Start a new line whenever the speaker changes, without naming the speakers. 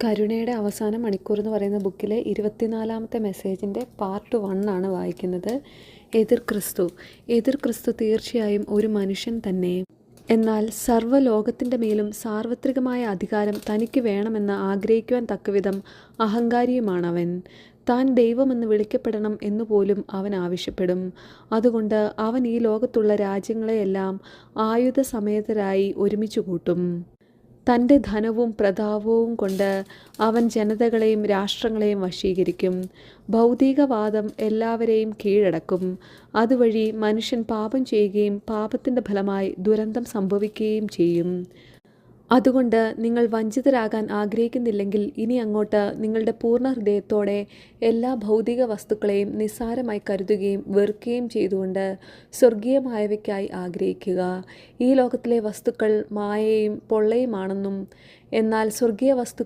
കരുണയുടെ അവസാന മണിക്കൂർ എന്ന് പറയുന്ന ബുക്കിലെ 24-ാമത്തെ മെസ്സേജിൻ്റെ പാർട്ട് 1 ആണ് വായിക്കുന്നത്. എതിർ ക്രിസ്തു തീർച്ചയായും ഒരു മനുഷ്യൻ തന്നെ. എന്നാൽ സർവ്വലോകത്തിൻ്റെ മേലും സാർവത്രികമായ അധികാരം തനിക്ക് വേണമെന്ന് ആഗ്രഹിക്കുവാൻ തക്കവിധം അഹങ്കാരിയുമാണവൻ. താൻ ദൈവമെന്ന് വിളിക്കപ്പെടണം എന്നുപോലും അവൻ ആവശ്യപ്പെടും. അതുകൊണ്ട് അവൻ ഈ ലോകത്തുള്ള രാജ്യങ്ങളെയെല്ലാം ആയുധസമേതരായി ഒരുമിച്ച് കൂട്ടും. തൻ്റെ ധനവും പ്രതാപവും കൊണ്ട് അവൻ ജനതകളെയും രാഷ്ട്രങ്ങളെയും വശീകരിക്കും. ഭൗതികവാദം എല്ലാവരെയും കീഴടക്കും. അതുവഴി മനുഷ്യൻ പാപം ചെയ്യുകയും പാപത്തിൻ്റെ ഫലമായി ദുരന്തം സംഭവിക്കുകയും ചെയ്യും. അതുകൊണ്ട് നിങ്ങൾ വഞ്ചിതരാകാൻ ആഗ്രഹിക്കുന്നില്ലെങ്കിൽ ഇനി അങ്ങോട്ട് നിങ്ങളുടെ പൂർണ്ണ ഹൃദയത്തോടെ എല്ലാ ഭൗതിക വസ്തുക്കളെയും നിസ്സാരമായി കരുതുകയും വെറുക്കുകയും ചെയ്തുകൊണ്ട് സ്വർഗീയമായവയ്ക്കായി ആഗ്രഹിക്കുക. ഈ ലോകത്തിലെ വസ്തുക്കൾ മായയും പൊള്ളയുമാണെന്നും എന്നാൽ സ്വർഗീയ വസ്തുക്കൾ